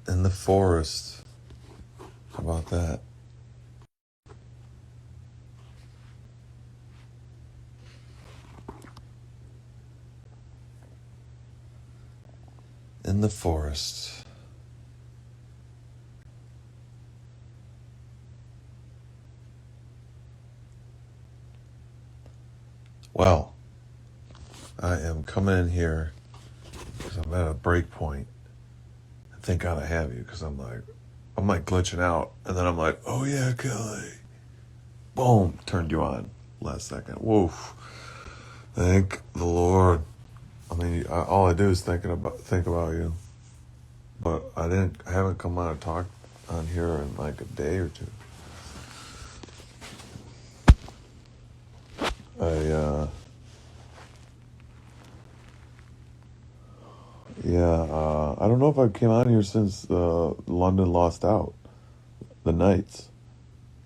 in the forest. How about that? In the forest. Well, I am coming in here because I'm at a break point. And thank God I have you, because I'm like glitching out, and then I'm like, oh yeah, Kelly. Boom, turned you on last second. Woof. Thank the Lord. I mean, all I do is think about you. But I haven't come on and talked on here in like a day or two. I don't know if I came on here since London lost out, the Knights.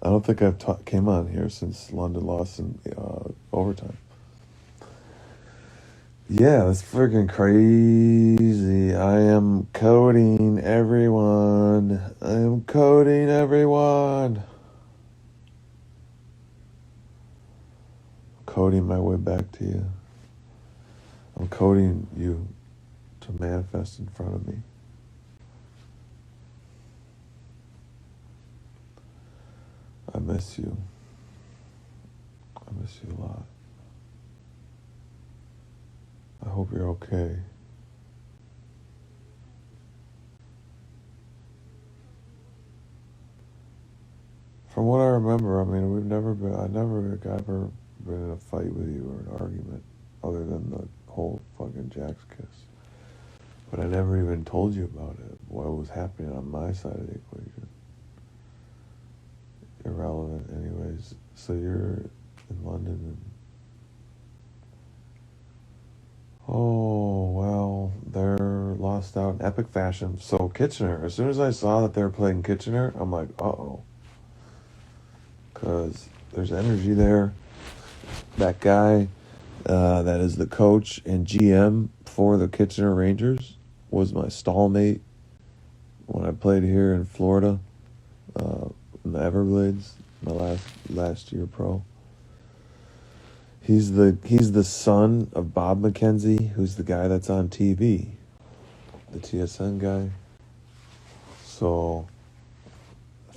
I don't think I've came on here since London lost in overtime. Yeah, that's freaking crazy. I am coding everyone. Coding my way back to you. I'm coding you to manifest in front of me. I miss you. I miss you a lot. I hope you're okay. From what I remember, I mean, I've never been in a fight with you or an argument, other than the whole fucking Jack's kiss. But I never even told you about it, what was happening on my side of the equation. Irrelevant anyways. So you're in London and... Oh, well, they're lost out in epic fashion. So Kitchener, as soon as I saw that they were playing Kitchener, I'm like, uh-oh. Because there's energy there. That guy that is the coach and GM for the Kitchener Rangers was my stallmate when I played here in Florida, in the Everglades, my last year pro. He's the son of Bob McKenzie, who's the guy that's on TV, the TSN guy. So,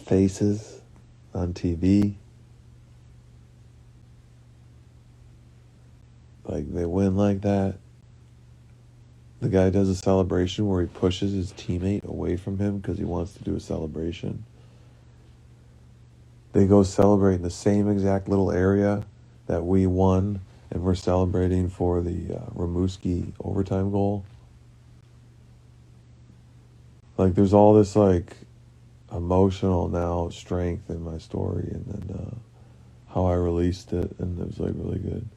faces on TV, like they win like that. The guy does a celebration where he pushes his teammate away from him because he wants to do a celebration. They go celebrate in the same exact little area that we won, and we're celebrating for the Rimouski overtime goal. Like, there's all this, like, emotional now strength in my story, and then how I released it, and it was, like, really good.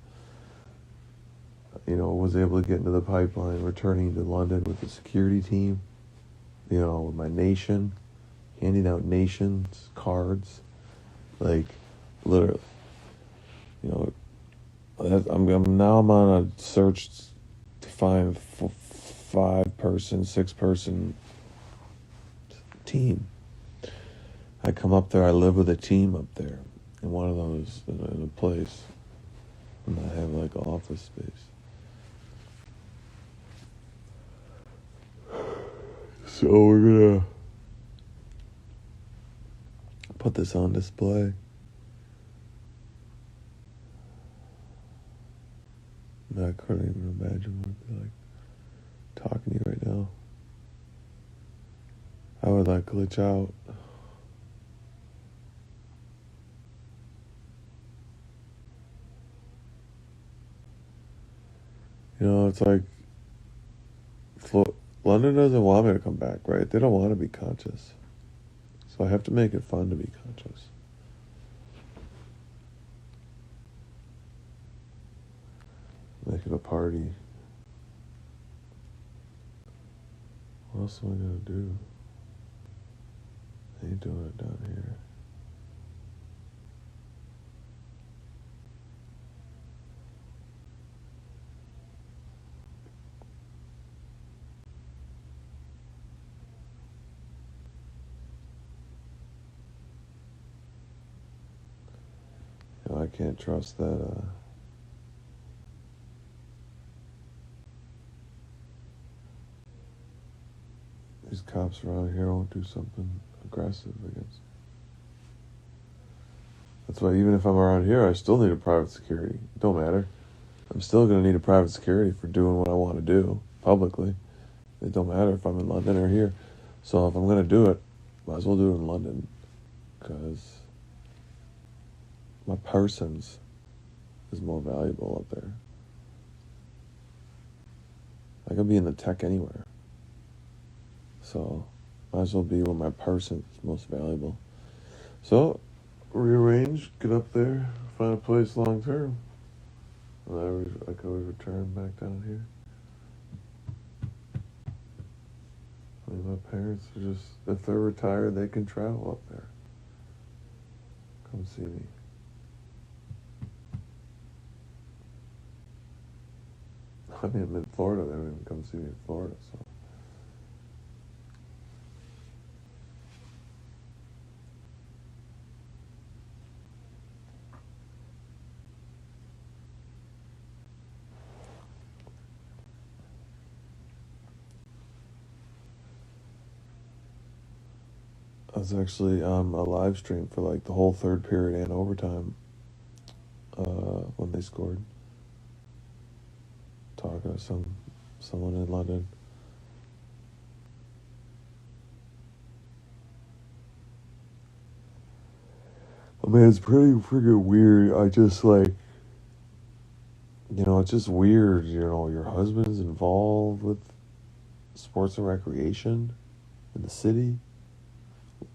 You know, was able to get into the pipeline, returning to London with the security team, you know, with my nation, handing out nations, cards, like, literally. You know, I'm on a search to find 5-person, 6-person team. I come up there, I live with a team up there in one of those, in a place, and I have like office space. So we're gonna put this on display. I couldn't even imagine what it'd be like talking to you right now. I would like glitch out. You know, it's like London doesn't want me to come back, right? They don't want to be conscious. So I have to make it fun to be conscious. Make it a party. What else am I going to do? I ain't doing it down here. can't trust that these cops around here won't do something aggressive against. That's why even if I'm around here, I still need a private security. It don't matter. I'm still going to need a private security for doing what I want to do publicly. It don't matter if I'm in London or here. So if I'm going to do it, might as well do it in London, because my persons is more valuable up there. I could be in the tech anywhere. So might as well be where my person is most valuable. So rearrange, get up there, find a place long term. And I could always return back down here. I mean, my parents are just, if they're retired, they can travel up there. Come see me. I mean, I'm in Florida. They don't even come see me in Florida, so. I was actually on a live stream for like the whole third period and overtime when they scored. Talking to someone in London. I mean, it's pretty freaking weird. I just like, it's just weird. Your husband's involved with sports and recreation in the city.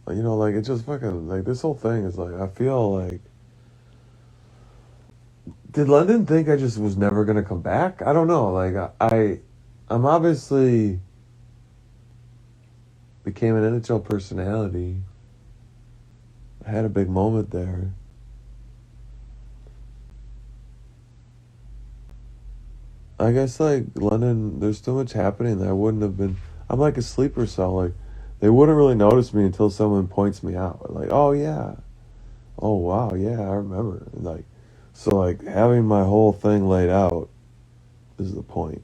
Like, it's just fucking, like, this whole thing is like, I feel like, did London think I just was never going to come back? I don't know. Like, I'm obviously became an NHL personality. I had a big moment there. I guess, like, London, there's too much happening that I wouldn't have been, I'm like a sleeper cell, like, they wouldn't really notice me until someone points me out. Like, oh, yeah. Oh, wow, yeah, I remember. Like, so, like, having my whole thing laid out is the point.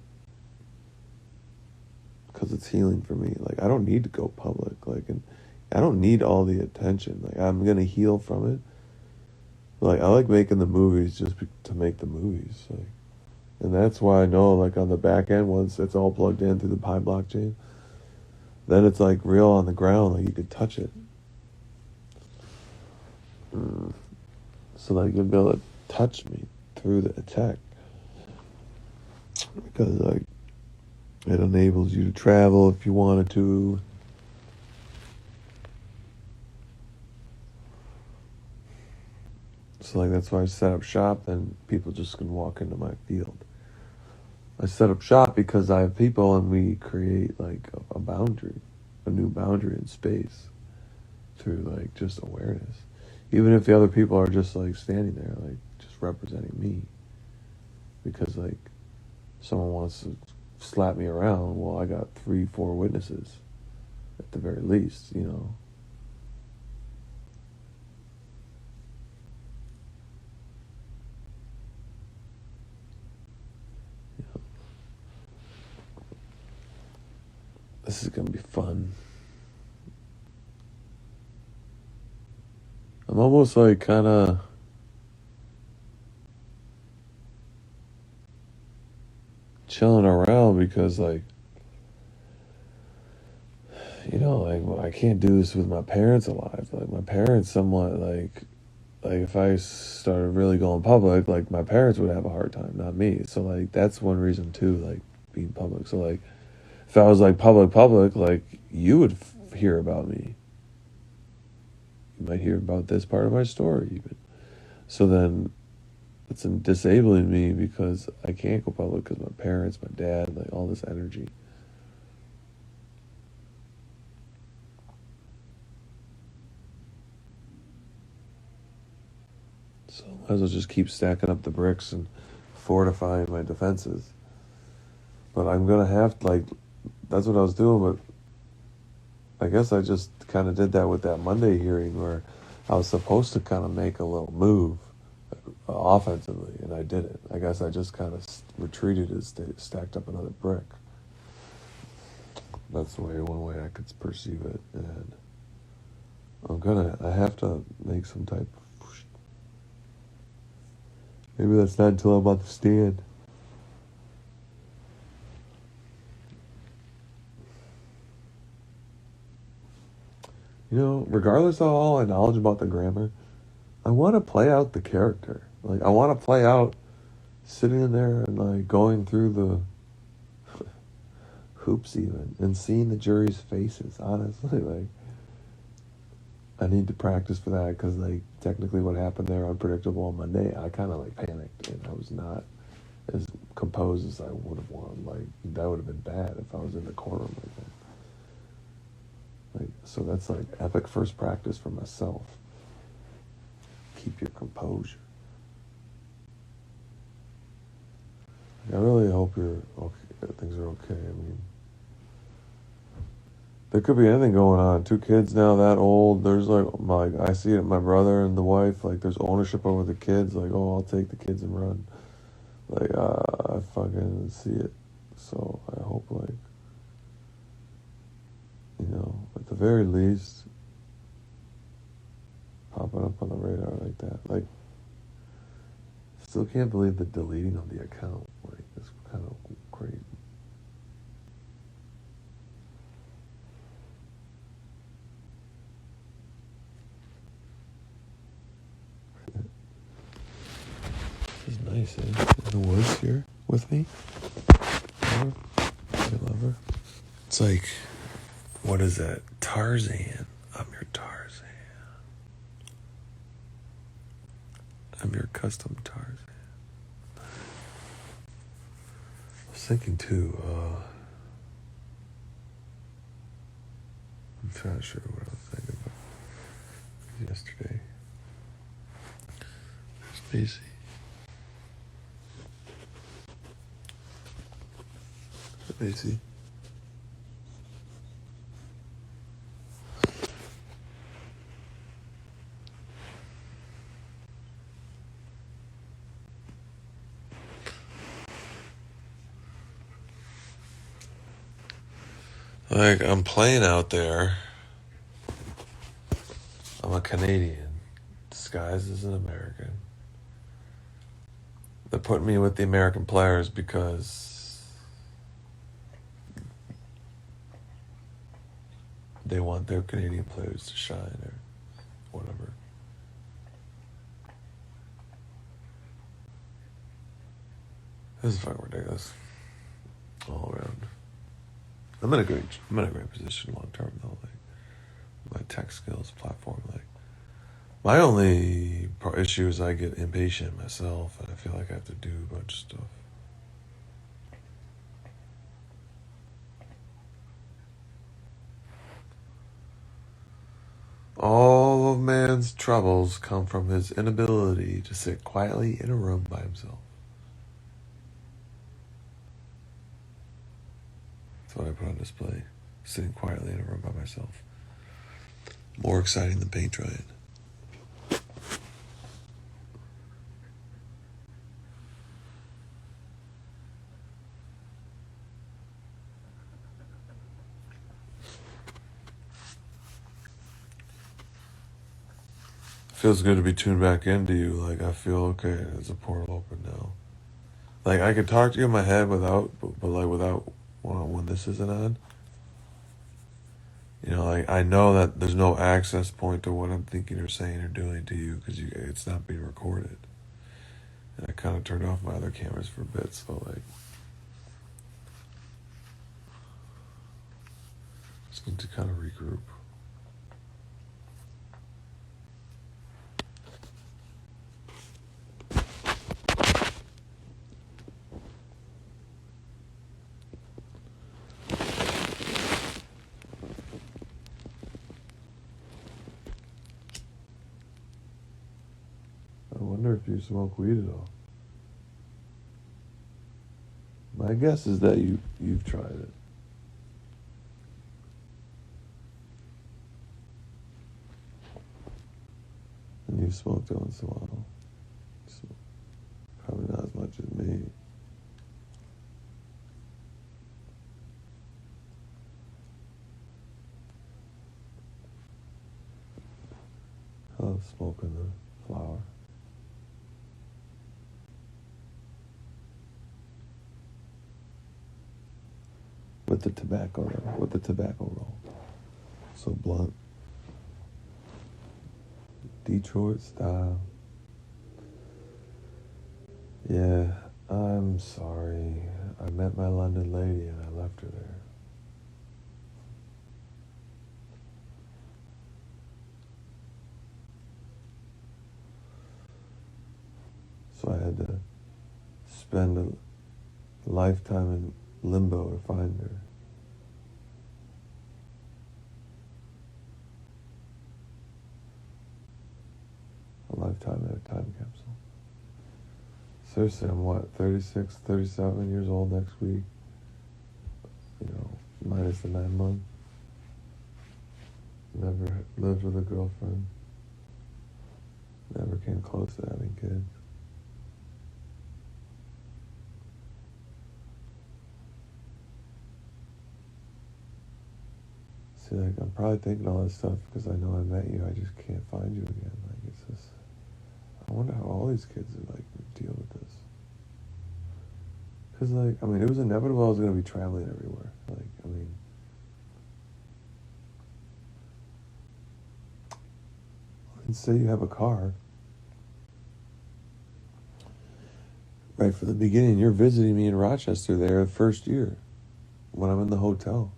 Because it's healing for me. Like, I don't need to go public. Like, and I don't need all the attention. Like, I'm going to heal from it. Like, I like making the movies just to make the movies. Like, and that's why I know, like, on the back end, once it's all plugged in through the Pi blockchain, then it's like real on the ground, like you could touch it. So like you'll be able to touch me through the tech, because like it enables you to travel if you wanted to. So like that's why I set up shop, then people just can walk into my field. I set up shop because I have people and we create like a boundary, a new boundary in space through like just awareness. Even if the other people are just like standing there, like just representing me. Because like someone wants to slap me around, well, I got 3-4 witnesses at the very least, This is gonna be fun. I'm almost like kind of chilling around because like, like I can't do this with my parents alive. Like my parents somewhat like if I started really going public, like my parents would have a hard time, not me. So like that's one reason too, like being public. So like if I was like public, like you would hear about me. You might hear about this part of my story even. So then it's disabling me because I can't go public because my parents, my dad, like all this energy. So I might as well just keep stacking up the bricks and fortifying my defenses. But I'm going to have to, like, that's what I was doing, but I guess I just kind of did that with that Monday hearing where I was supposed to kind of make a little move offensively, and I didn't. I guess I just kind of retreated and stacked up another brick. That's one way I could perceive it, and I have to make some type of, maybe that's not until I'm on the stand. You know, regardless of all my knowledge about the grammar, I want to play out the character. Like, I want to play out sitting in there and, like, going through the hoops even and seeing the jury's faces, honestly. Like, I need to practice for that because, like, technically what happened there, Unpredictable on Monday, I kind of, like, panicked and I was not as composed as I would have wanted. Like, that would have been bad if I was in the courtroom like that. Like, so that's like epic first practice for myself. Keep your composure. I really hope you're okay. Things are okay. I mean, there could be anything going on. 2 kids now that old. There's I see it. My brother and the wife. Like, there's ownership over the kids. Like, oh, I'll take the kids and run. Like, I fucking see it. So I hope, like, you know, at the very least, popping up on the radar like that. Like, still can't believe the deleting of the account. Like, it's kind of crazy. This is nice, eh? In the woods here with me. I love her. It's like, what is that? Tarzan. I'm your Tarzan. I'm your custom Tarzan. I was thinking too, I'm not sure what I was thinking about yesterday. There's Macy. Macy. Like, I'm playing out there. I'm a Canadian, disguised as an American. They're putting me with the American players because they want their Canadian players to shine or whatever. This is fucking ridiculous. All around. I'm in a great position long term though. Like, my tech skills, platform. Like, my only issue is I get impatient myself, and I feel like I have to do a bunch of stuff. All of man's troubles come from his inability to sit quietly in a room by himself. That's what I put on display. Sitting quietly in a room by myself. More exciting than paint drying. Feels good to be tuned back into you. Like, I feel okay. There's a portal open now. Like, I could talk to you in my head without when this isn't on. You know, like, I know that there's no access point to what I'm thinking or saying or doing to you because it's not being recorded. And I kind of turned off my other cameras for a bit, so, like, just need to kind of regroup. I wonder if you smoke weed at all. My guess is that you've tried it. And you've smoked it once in a while. Probably not as much as me. I love smoking the flower. With the tobacco roll. So blunt. Detroit style. Yeah, I'm sorry. I met my London lady and I left her there. So I had to spend a lifetime in limbo to find her. A lifetime in a time capsule. Seriously, I'm 36, 37 years old next week. Minus the 9 months. Never lived with a girlfriend. Never came close to having kids. See, I'm probably thinking all this stuff because I know I met you. I just can't find you again. It's just, I wonder how all these kids are deal with this. Because it was inevitable I was going to be traveling everywhere. And say you have a car. Right from the beginning, you're visiting me in Rochester there the first year when I'm in the hotel.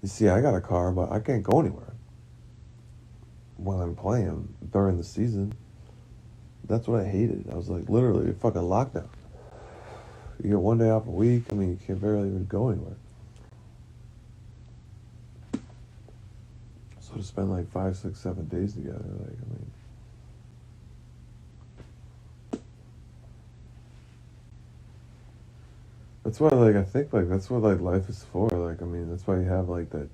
You see, I got a car, but I can't go anywhere when I'm playing during the season. That's what I hated. I was literally a fucking lockdown. You get 1 day off a week. You can barely even go anywhere. So to spend 5, 6, 7 days together, that's why, I think, that's what, life is for. That's why you have, that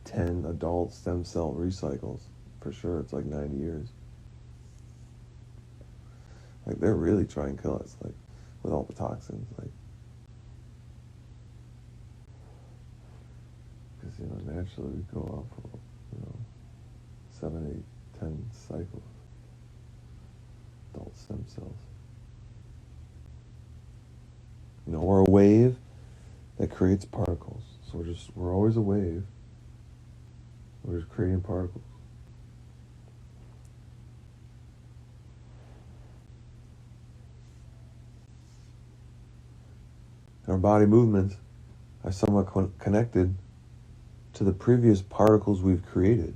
10 adult stem cell recycles. For sure, it's 90 years. They're really trying to kill us, with all the toxins, because, naturally we go off of, 7, 8, 10 cycles. Adult stem cells. We're a wave that creates particles. So we're always a wave. We're just creating particles. Our body movements are somewhat connected to the previous particles we've created,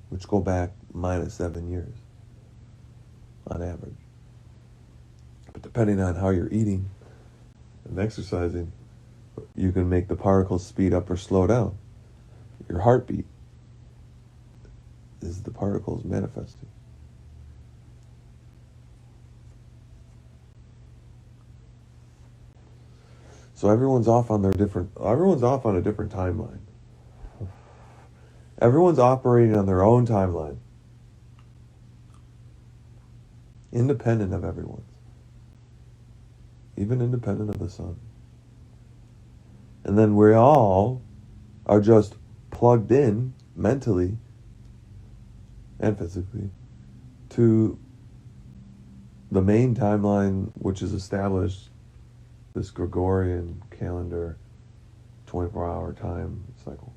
which go back minus 7 years on average. But depending on how you're eating and exercising, you can make the particles speed up or slow down. Your heartbeat is the particles manifesting. So everyone's off on a different timeline. Everyone's operating on their own timeline, independent of everyone's, even independent of the sun. And then we all are just plugged in mentally and physically to the main timeline, which is established, this Gregorian calendar 24-hour time cycle.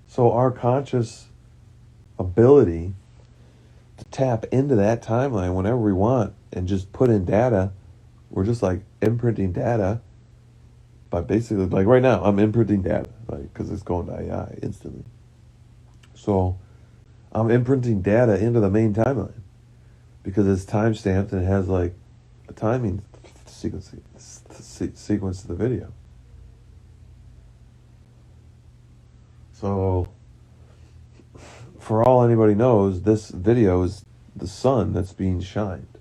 So our conscious ability to tap into that timeline whenever we want and just put in data, we're just imprinting data by basically, right now, I'm imprinting data, because it's going to AI instantly. So I'm imprinting data into the main timeline because it's time-stamped and it has a timing sequence to the video. So for all anybody knows, this video is the sun that's being shined.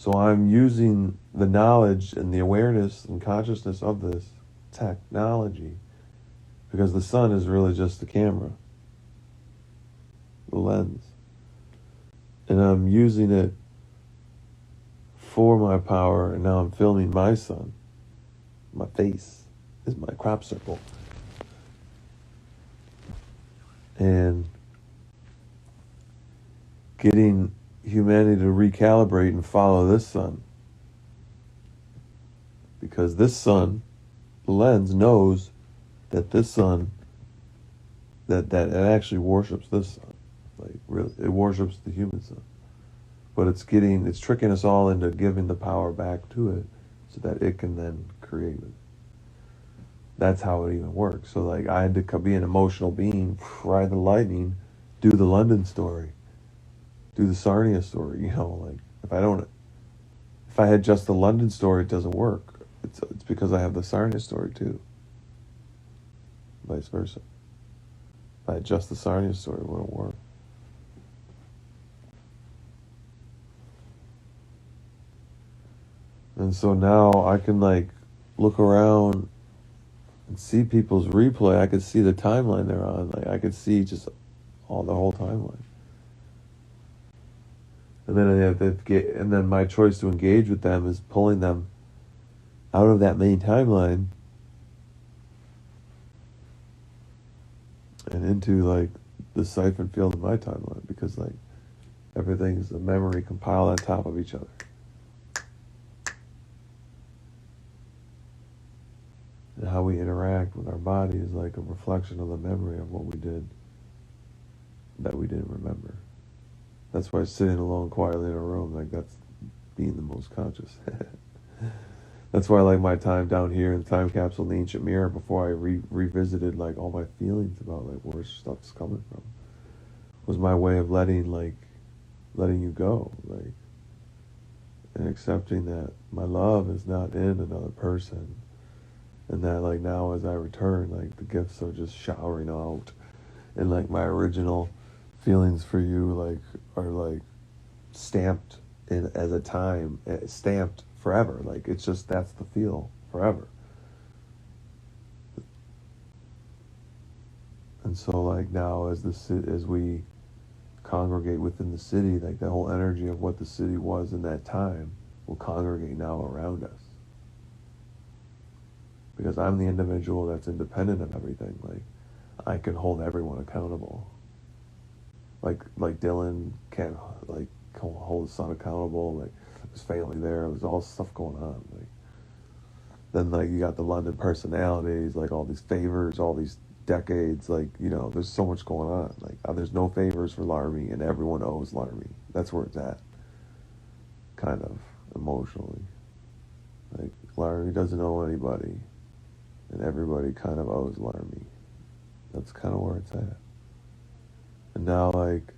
So I'm using the knowledge and the awareness and consciousness of this technology, because the sun is really just the camera, the lens. And I'm using it for my power, and now I'm filming my sun. My face is my crop circle. And getting humanity to recalibrate and follow this sun. Because this sun, the lens, knows that this sun, that it actually worships this sun. Like, really, it worships the human sun. But it's tricking us all into giving the power back to it so that it can then create it. That's how it even works. So like, I had to be an emotional being, ride the lightning, do the London story, do the Sarnia story, like if I had just the London story, it doesn't work. It's because I have the Sarnia story too. Vice versa. If I had just the Sarnia story, it wouldn't work. And so now I can like look around and see people's replay. I could see the timeline they're on. Like I could see just the whole timeline. And then my choice to engage with them is pulling them out of that main timeline and into like the siphon field of my timeline, because like everything's a memory compiled on top of each other. And how we interact with our body is like a reflection of the memory of what we did that we didn't remember. That's why sitting alone quietly in a room, like that's being the most conscious. That's why I like my time down here in the time capsule in the ancient mirror, before I revisited like all my feelings about like where stuff's coming from, was my way of letting you go, like, and accepting that my love is not in another person. And that like now as I return, like the gifts are just showering out, and like my original feelings for you like are like stamped in as a time, stamped forever. Like it's just, that's the feel forever. And so like now as we congregate within the city, like the whole energy of what the city was in that time will congregate now around us. Because I'm the individual that's independent of everything. Like I can hold everyone accountable. Like Dylan can't like hold his son accountable. Like his family there, there's all stuff going on. Like then like you got the London personalities, like all these favors, all these decades. Like there's so much going on. Like there's no favors for Larmy, and everyone owes Larmy. That's where it's at. Kind of emotionally, like Larmy doesn't owe anybody. And everybody kind of owes Larmy. That's kind of where it's at. And now, like,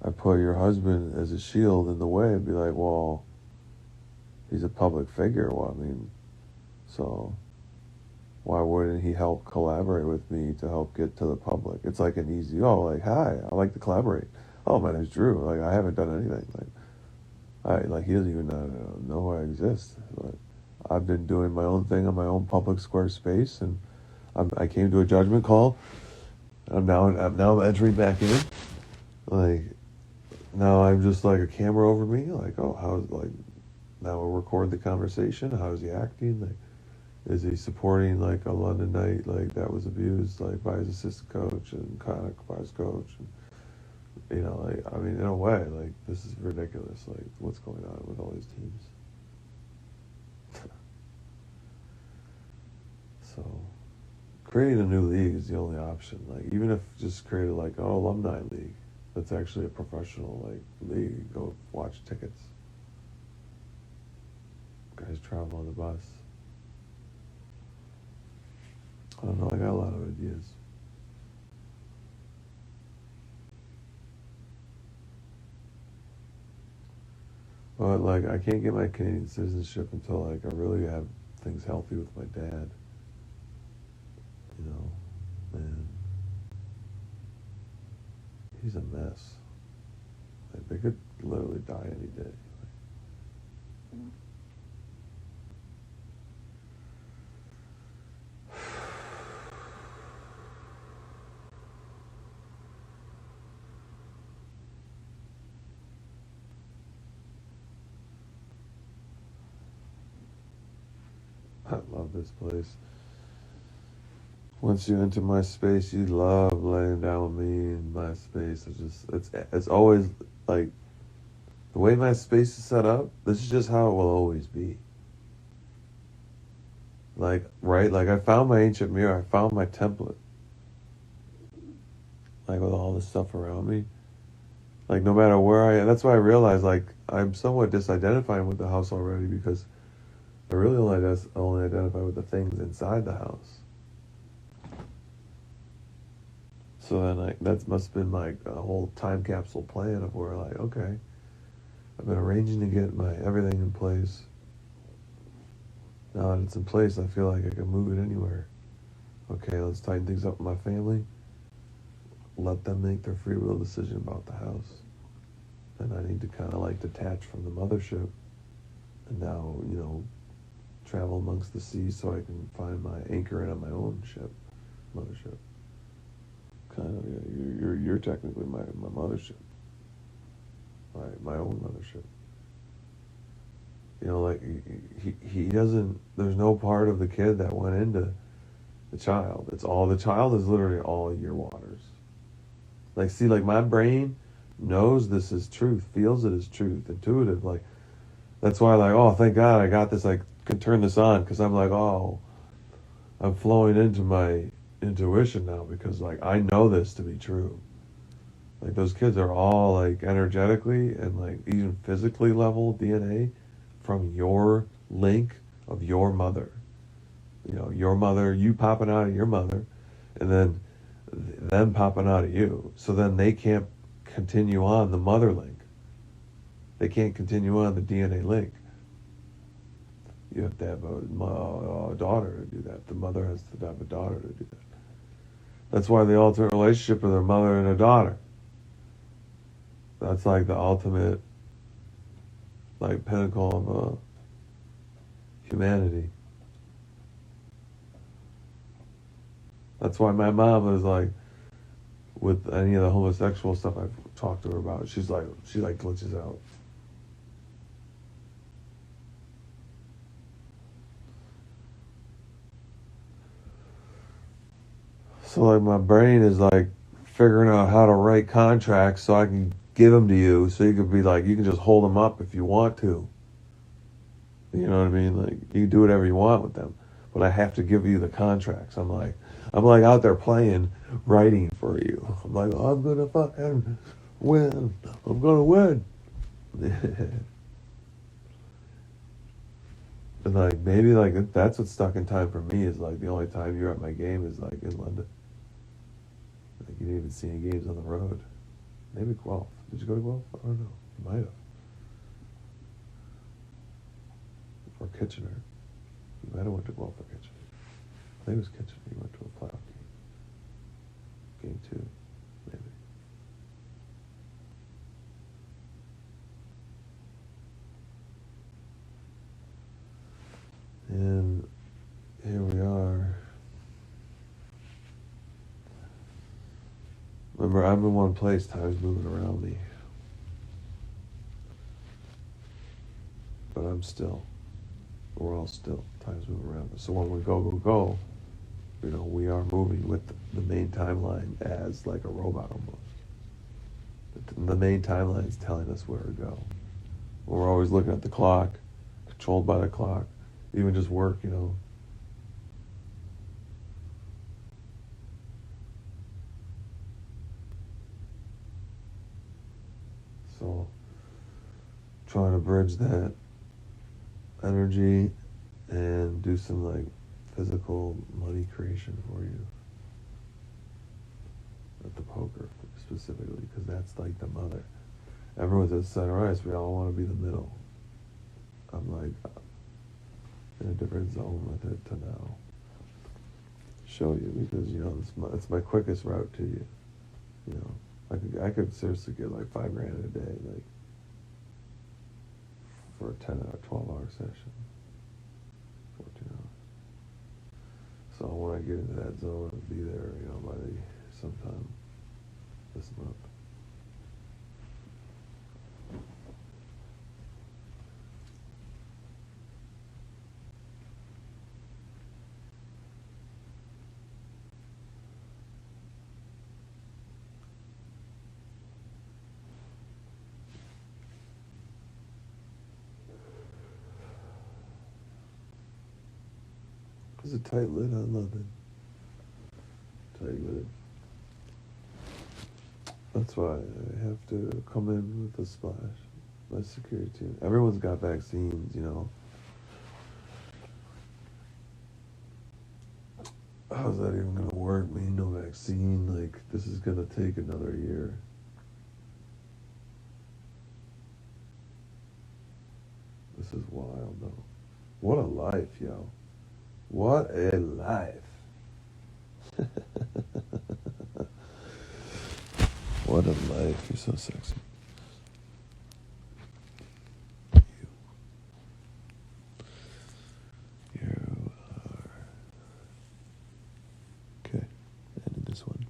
I put your husband as a shield in the way and be like, well, he's a public figure. Well, I mean, so why wouldn't he help collaborate with me to help get to the public? It's like an easy, like, hi, I like to collaborate. Oh, my name's Drew. Like, I haven't done anything. Like, he doesn't even know I exist. But I've been doing my own thing on my own public square space, and I came to a judgment call. I'm now entering back in. Like now I'm just like a camera over me. Like, oh, how's like now we'll record the conversation. How's he acting? Like, is he supporting like a London night like that was abused like by his assistant coach and Conic by his coach? And, like I mean, in a way, like this is ridiculous. Like what's going on with all these teams? So creating a new league is the only option. Like even if just created like an alumni league that's actually a professional like league, go watch tickets. Guys travel on the bus. I don't know, I got a lot of ideas. But like I can't get my Canadian citizenship until like I really have things healthy with my dad. Man, he's a mess. Like, they could literally die any day. I love this place. Once you enter my space, you love laying down with me in my space. It's always like the way my space is set up. This is just how it will always be. Like, right? Like, I found my ancient mirror. I found my template. Like, with all this stuff around me. Like, no matter where I am. That's why I realized, like, I'm somewhat disidentifying with the house already because I really only identify with the things inside the house. So then, like, that must have been, like, a whole time capsule plan of where, like, okay, I've been arranging to get my everything in place. Now that it's in place, I feel like I can move it anywhere. Okay, let's tighten things up with my family. Let them make their free will decision about the house. And I need to kind of like detach from the mothership and now, travel amongst the seas so I can find my anchor in on my own ship, mothership. Kind of, yeah, you're technically my mothership, my own mothership. Like he doesn't. There's no part of the kid that went into the child. The child is literally all your waters. Like, see, like my brain knows this is truth, feels it is truth, intuitive. Like that's why, like, oh, thank God I got this. I can turn this on because I'm like, oh, I'm flowing into my intuition now because like I know this to be true. Like those kids are all like energetically and like even physically level DNA from your link of your mother. Your mother, you popping out of your mother, and then them popping out of you. So then they can't continue on the mother link. They can't continue on the DNA link. You have to have a daughter to do that. The mother has to have a daughter to do that. That's why the ultimate relationship is a mother and a daughter. That's like the ultimate, like, pinnacle of humanity. That's why my mom is like, with any of the homosexual stuff I've talked to her about, she glitches out. So like my brain is like figuring out how to write contracts so I can give them to you, so you can be like, you can just hold them up if you want to. You know what I mean? Like you can do whatever you want with them, but I have to give you the contracts. I'm like out there playing, writing for you. I'm like, oh, I'm gonna fucking win. I'm gonna win. And like maybe like that's what's stuck in time for me is like the only time you're at my game is like in London. Like you didn't even see any games on the road. Maybe Guelph. Did you go to Guelph? I don't know. You might have. Or Kitchener. You might have went to Guelph or Kitchener. I think it was Kitchener. You went to a playoff game. Game 2, maybe. And here we are. Remember, I'm in one place. Time's moving around me. But I'm still. We're all still. Time's moving around us. So when we go, we are moving with the main timeline as like a robot almost. The main timeline is telling us where to go. We're always looking at the clock, controlled by the clock. Even just work, So, trying to bridge that energy and do some like physical money creation for you at the poker specifically, because that's like the mother. Everyone's at center ice. We all want to be the middle. I'm like in a different zone with it to now show you, because it's my quickest route to you. I could seriously get like $5,000 a day, like for a 12-hour session. 14 hours. So when I get into that zone, I'll be there, by sometime this month. There's a tight lid on London. Tight lid. That's why I have to come in with a splash. My security team. Everyone's got vaccines, How's that even going to work? Me, no vaccine. Like, this is going to take another year. This is wild, though. What a life, yo. What a life. What a life. You're so sexy. You are. Okay. Ended this one.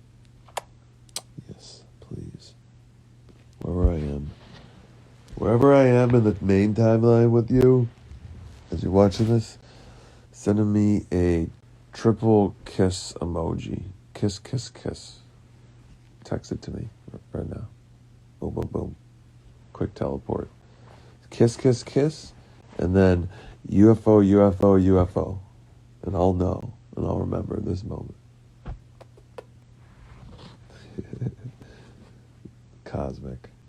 Yes, please. Wherever I am in the main timeline with you, as you're watching this, sending me a triple kiss emoji. Kiss, kiss, kiss. Text it to me right now. Boom, boom, boom. Quick teleport. Kiss, kiss, kiss. And then UFO, UFO, UFO. And I'll know. And I'll remember this moment. Cosmic.